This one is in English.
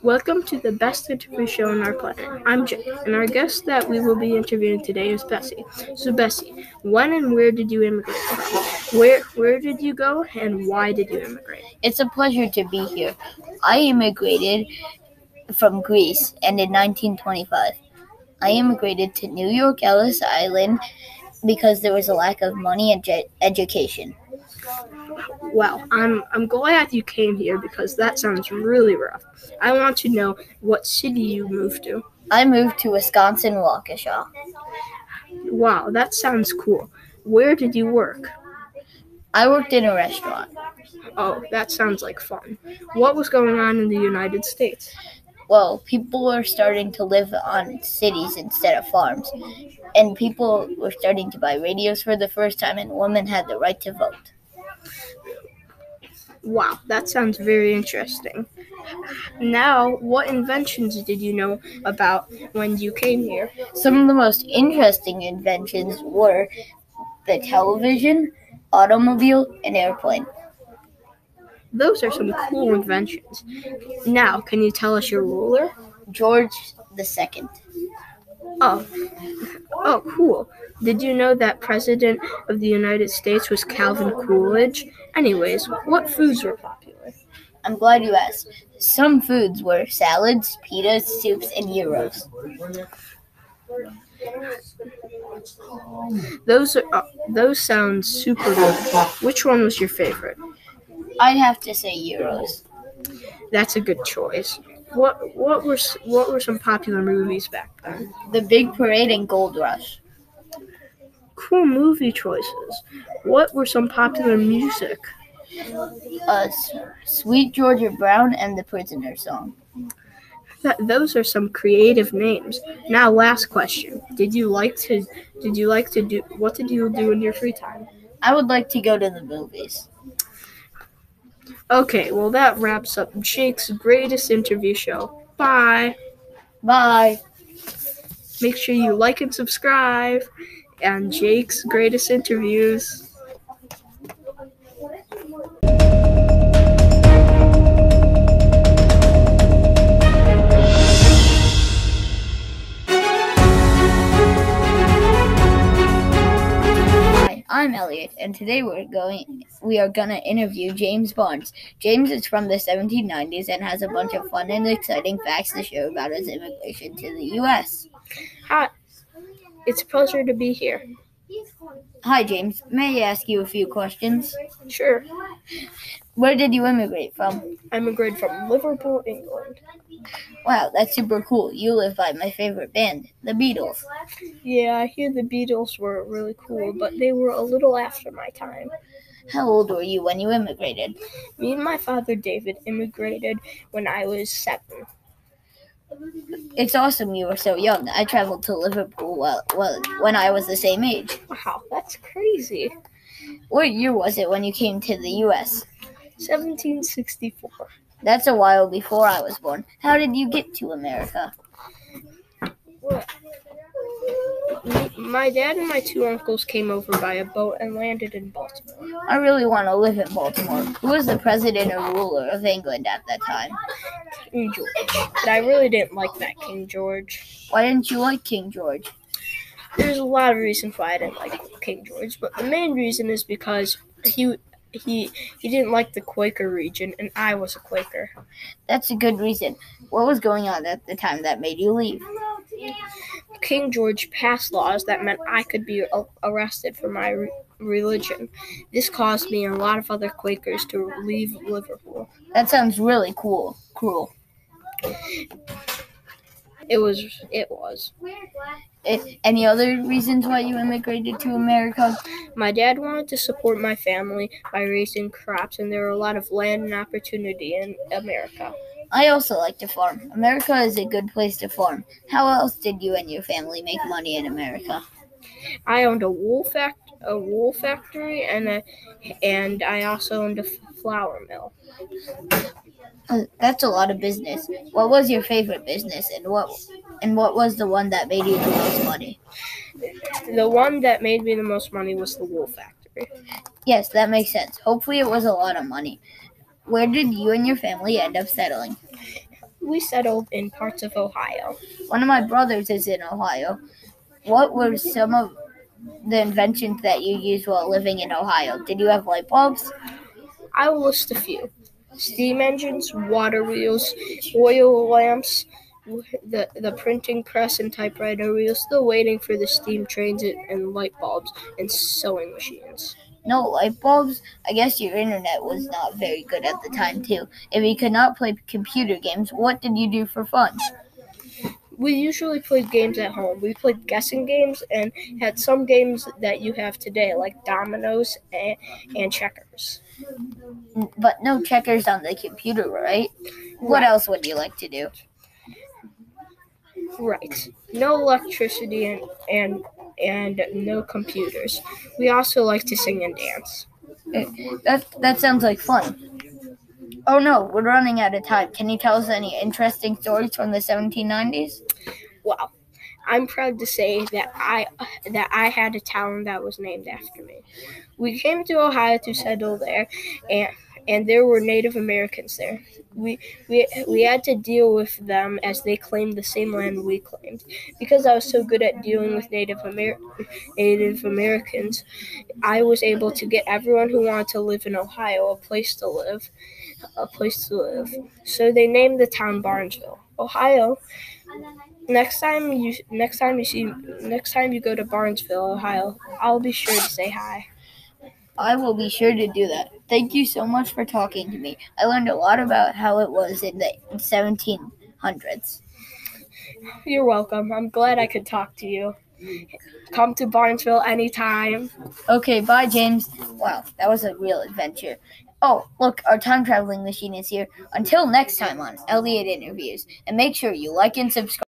Welcome to the best interview show on our planet. I'm Jay, and our guest that we will be interviewing today is Bessie. So, Bessie, when and where did you immigrate from? Where did you go, and why did you immigrate? It's a pleasure to be here. I immigrated from Greece, and in 1925, I immigrated to New York, Ellis Island, because there was a lack of money and education. Well, I'm glad you came here because that sounds really rough. I want to know what city you moved to. I moved to Wisconsin, Waukesha. Wow, that sounds cool. Where did you work? I worked in a restaurant. Oh, that sounds like fun. What was going on in the United States? Well, people were starting to live on cities instead of farms, and people were starting to buy radios for the first time, and women had the right to vote. Wow, that sounds very interesting. Now, what inventions did you know about when you came here? Some of the most interesting inventions were the television, automobile, and airplane. Those are some cool inventions. Now, can you tell us your ruler? George II. Oh, cool. Did you know that President of the United States was Calvin Coolidge? Anyways, what foods were popular? I'm glad you asked. Some foods were salads, pitas, soups, and gyros. Those sound super good. Which one was your favorite? I'd have to say gyros. That's a good choice. What were some popular movies back then? The Big Parade and Gold Rush. Cool movie choices. What were some popular music? Sweet Georgia Brown and the Prisoner Song. Those are some creative names. Now, last question. What did you do in your free time? I would like to go to the movies. Okay, well that wraps up Jake's greatest interview show. Bye. Bye. Make sure you like and subscribe. And Jake's greatest interviews. I'm Eliot, and today we are gonna interview James Barnes. James is from the 1790s and has a bunch of fun and exciting facts to share about his immigration to the U.S. Hi, it's a pleasure to be here. Hi, James. May I ask you a few questions? Sure. Where did you immigrate from? I immigrated from Liverpool, England. Wow, that's super cool. You live by my favorite band, the Beatles. Yeah, I hear the Beatles were really cool, but they were a little after my time. How old were you when you immigrated? Me and my father, David, immigrated when I was 7. It's awesome you were so young. I traveled to Liverpool when I was the same age. Wow, that's crazy. What year was it when you came to the U.S.? 1764. That's a while before I was born. How did you get to America? Well, my dad and my 2 uncles came over by a boat and landed in Baltimore. I really want to live in Baltimore. Who was the president or ruler of England at that time? King George. But I really didn't like that King George. Why didn't you like King George? There's a lot of reasons why I didn't like King George, but the main reason is because he didn't like the Quaker region, and I was a Quaker. That's a good reason. What was going on at the time that made you leave? King George passed laws that meant I could be arrested for my religion. This caused me and a lot of other Quakers to leave Liverpool. That sounds really cruel. It was. Any other reasons why you immigrated to America? My dad wanted to support my family by raising crops, and there were a lot of land and opportunity in America. I also like to farm. America is a good place to farm. How else did you and your family make money in America? I owned a wool factory, and I also owned a flour mill. That's a lot of business. What was your favorite business, and what was the one that made you the most money? The one that made me the most money was the wool factory. Yes, that makes sense. Hopefully it was a lot of money. Where did you and your family end up settling? we settled in parts of Ohio. One of my brothers is in Ohio. What were some of the inventions that you used while living in Ohio? Did you have light bulbs? I will list a few. Steam engines, water wheels, oil lamps, the printing press and typewriter wheels, still waiting for the steam trains and light bulbs, and sewing machines. No light bulbs? I guess your internet was not very good at the time, too. If you could not play computer games, what did you do for fun? We usually played games at home. We played guessing games and had some games that you have today, like dominoes and checkers. But no checkers on the computer, right? What else would you like to do? Right. No electricity and no computers. We also like to sing and dance. That sounds like fun. Oh no, we're running out of time. Can you tell us any interesting stories from the 1790s? Well, I'm proud to say that I had a town that was named after me. We came to Ohio to settle there, and there were Native Americans there. We had to deal with them as they claimed the same land we claimed. Because I was so good at dealing with Native Americans, I was able to get everyone who wanted to live in Ohio a place to live. So they named the town Barnesville, Ohio. Next time you go to Barnesville, Ohio, I'll be sure to say hi. I will be sure to do that. Thank you so much for talking to me. I learned a lot about how it was in the 1700s. You're welcome. I'm glad I could talk to you. Come to Barnesville anytime. Okay, bye, James. Wow, that was a real adventure. Oh, look, our time traveling machine is here. Until next time on Eliot Interviews. And make sure you like and subscribe.